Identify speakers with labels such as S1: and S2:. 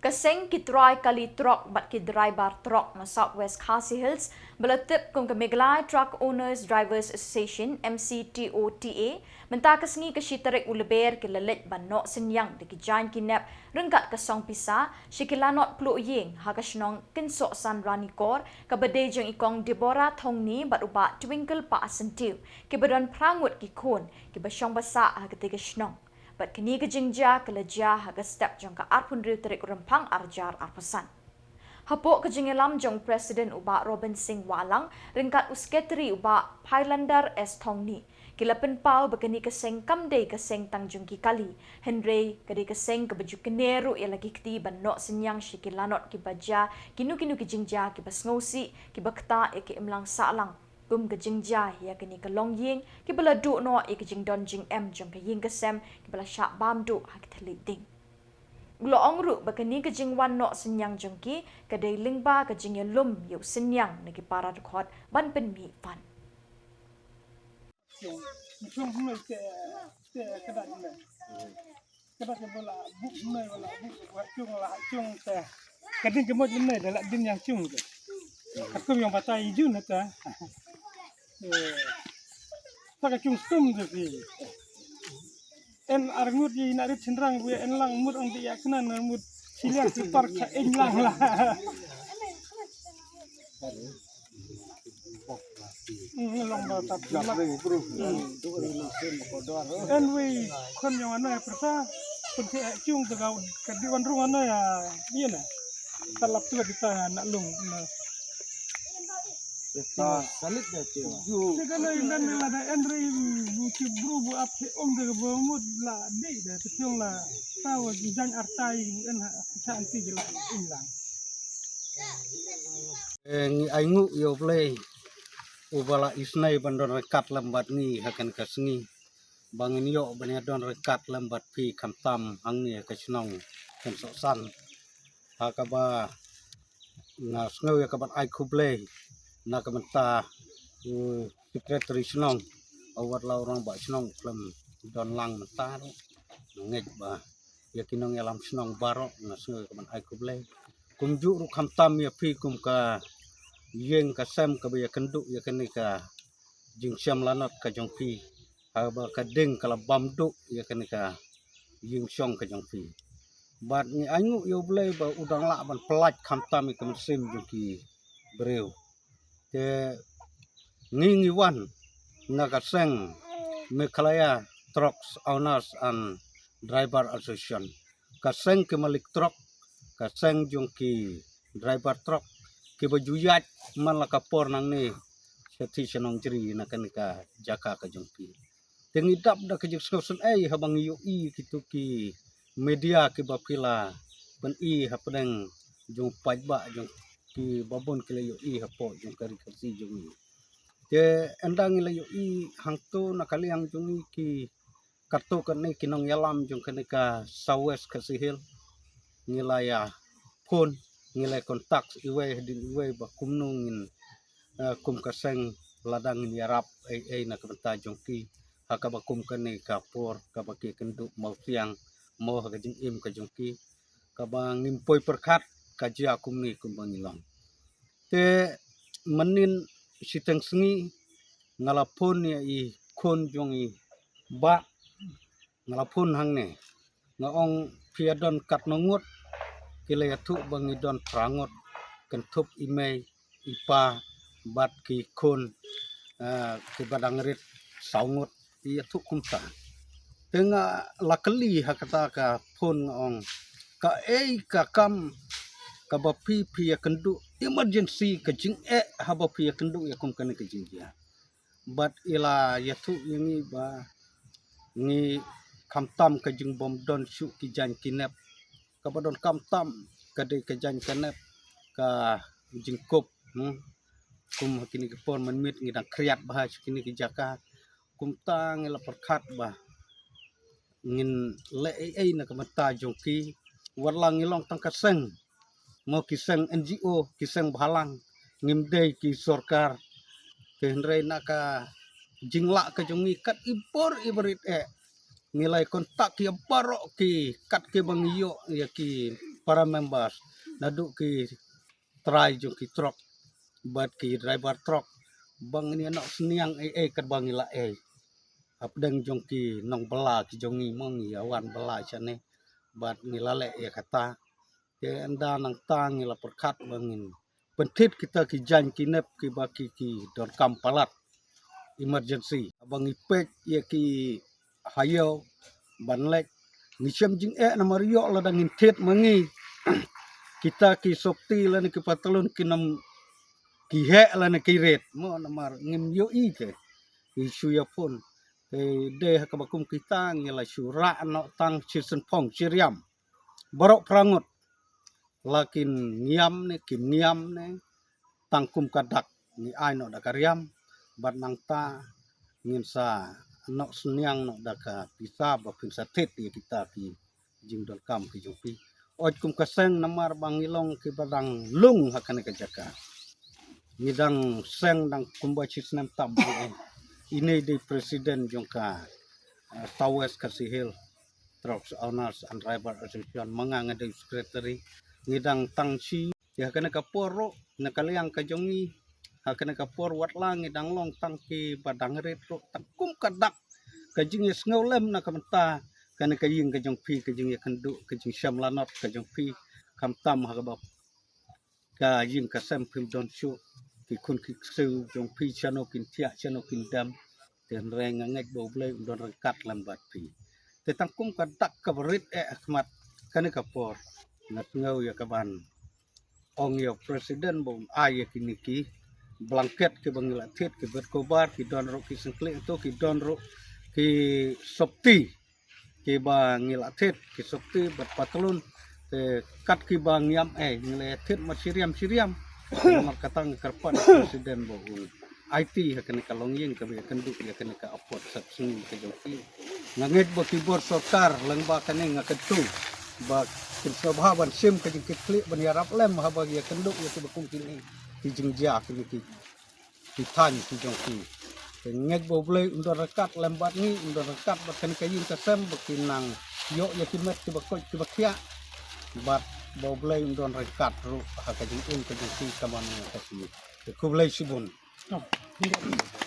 S1: Kaseng kitrai kali truk bat ki driver truk no Southwest Khasi Hills belatip kum ke Meghalaya Truck Owners Drivers Association MCTOTA mentah kesengi ke shitarik uleber ke lelet ban nok senyang de ki jain kinap rengkat ke song pisa shikilanot plu yeng ha ka shnong kinsok san rani kor ka bede jeng ikong Deborah Thongni bat uba twinkle pa asentiu ke badan prangut ki khon ke basyong basa ha ke shnong Bat kini ke jingja ke leja haga step jong ke arpun riu terik rempang arjar arpasan. Hapok ke jingelam jong Presiden uba Robin Singh Walang ringkat usketri uba Highlander S. Thongni. Kila penpau begini keseng kamdei keseng tangjung ki kali. Henry kadi keseng ke baju keneru ia lagi keti banok senyang syikilanot ki baja kinu-kinu ki jingja ki basngausi ki bakta ki imlang saalang. Kum ke jingja ya kini ke long ying ki bela du no i ke jing don jing em jong ke ying ke sem ki bela syak bam du ha ki telit ding glo ong ru ba kini ke jing wan no senyang jong ki ke dei lingba ke jing lum yu senyang ne ki para dekhot ban pen mi pan
S2: chung mai ke kedat mai kedat bola buk mai bola buk chung te kadin ke mo mai dalam din yang chung ke aku yang batai jun ta tak chung stum tu pi en arngut di narit cendrang bu en lang mut ong dia kena mut silian super ka en lang lah long ba tap lang en we kon yang ana persa penti chung tu kau kadiwan ruang ana ya dia na talap tu kita nak lung
S3: Salit dah tu.
S2: Segala inan ada Andre buci bro bu ap de bomud la de dah tiung la tahu jan artai en cantik jelas hilang.
S3: Ngi aingu yo play. Ubala isnai bandon rekat lambat ni hakan kasngi. Bangin yo bani don rekat lambat pi kamtam hang ni kasnong kan sosan. Hakaba ngas ngau ya kabat ai kublay. Nak mentah secretary senong awat la orang ba senong klem don lang mentah ngej ba ya kinong yalam senong barok ngasu kaman ai kublay kumju ru khamtam ya pi kum ka yeng ka sam ka ya kenduk ya kenika jing syam lanat ka jong pi ba ka ding kala bamdu ya kenika yeng syong ka jong pi bat ni angu yo blay ba udang la ban pelaj khamtam ka mesim juki breu ke ngingi wan nakaseng Meghalaya Trucks Owners and Driver Association kaseng ke malik truck kaseng jongki driver truck ke bajuyat man la kapor nang ni seti senong jeri nakanika jaka ka jongki tengi dap da ke jengson habang yu i kitu ki media ke bapila pen i hapeng jong pajba jong ki babon ke yu i hapo jong kari kasi jong ke endang ila yu i hangto nakaliang jong ki kartu kan ni kinong yalam jong kenika Southwest Khasi Hills ngilaya phone ngilai kontak iwe din iwe ba kumnungin kum kaseng ladang ni yarap ai nak benta jong ki hakaba kum kan ni kapor kaba ki kenduk mau tiang mau ha jing im ka jong ki kaba ngimpoi perkat kaji akum ni kum bangilong te menin siteng sengi ngalapun ya i kon jong i ba ngalapun hang ne ngaong piadon kat nongut kile yatu bangidon prangot kentup imei ipa bat ki kon ki badang rit saungut yatu kumta tenga lakali hakata ka pun ngaong ka ka kam ka bapi pi ya kendu emergency ka jing haba pi ya kendu ya kum kan ka jing ya bat ila yatu ini ba ni kamtam ka jing bom don shu ki jan kinep ka badon kamtam ka de ka jan kinep ka jing kop kum kini ka pon manmit ngidang kriat bah kini ki jaka kum tang ila perkat bah ngin le na ka mata jongki warlang ilong tang kaseng mau kiseng NGO kiseng balang ngimdei ki sorkar kehendrai naka jingla ka jongi kat impor ibrit nilai kontak ki barok ki kat ke bangiyo ya ki para members naduk ki try jong ki truck bat ki driver truck bang ni nak seniang kat bang ila apdeng jong ki nong bela ki jong ni mong awan bela chane bat ni lale ya kata ke anda nang tang ila perkat bangin pentit kita ki jan kinep ki baki ki don kampalat emergency abang ipek ya ki hayo banlek ni chem jing na mario la dangin tet mangi kita ki sokti la ni ki patalon ki nam ki he la ni ki ret mo namar ngim yo i ke isu ya pun de ka bakum kita ngila syura no tang chisen pong chiriam borok prangut lakin niam ne kim niam ne tangkum kadak ni ai no dakariam bat nang ta ngin sa no seniang no daka pisa bakin sa tet ya kita ki jing dol kam ki jopi oj kum kaseng namar bangilong ki badang lung hakane ka jaka midang seng dang kumba chisnem tab ini di presiden jongka Southwest Kasihil Trucks Owners and Driver Association manganga di secretary ngidang tangsi ya kana kaporo nakaliang kajongi hakana kapor wat lang ngidang long tangki badang retro tangkum kadak kajing snolem na kamta kana kaying kajong pi kajing kandu kajing syamlanot kajong pi kamtam hakabab kajing kasem pim don shu ki kun ki su jong pi chano kin tia chano kin dam ten reng ngek bo ble don rengkat lambat pi te tangkum kadak kabrit akmat kana kapor nat ngau ya kaban ong ya presiden bom ay kiniki blanket ke bangila tet ke berkobar ki don ro ki sengkle to ki don ro ki sopti ki bangila tet ki sopti bat patlun te kat ki bang yam ngile tet mat siriam mar katang karpan presiden bo IT hakane kalong yeng ka be kenduk ya kane ka apot sat sing ke joki ngangek bo kibor sokar lang ba kane ngaketu ba kin sabhaban sim ka jing klik ban yarap lem ha ba ya kenduk ya bakum kini ki jing ja kini ki tan ki joki ngek bo ble undor rekat lembat ni undor rekat ba kane ka yin ka sem bakinang yo ya kimet ki bakoj ki bakya bat bo ble undor rekat ru ha ka jing ka jing kaman ka si ku ble sibun
S2: No, tidak.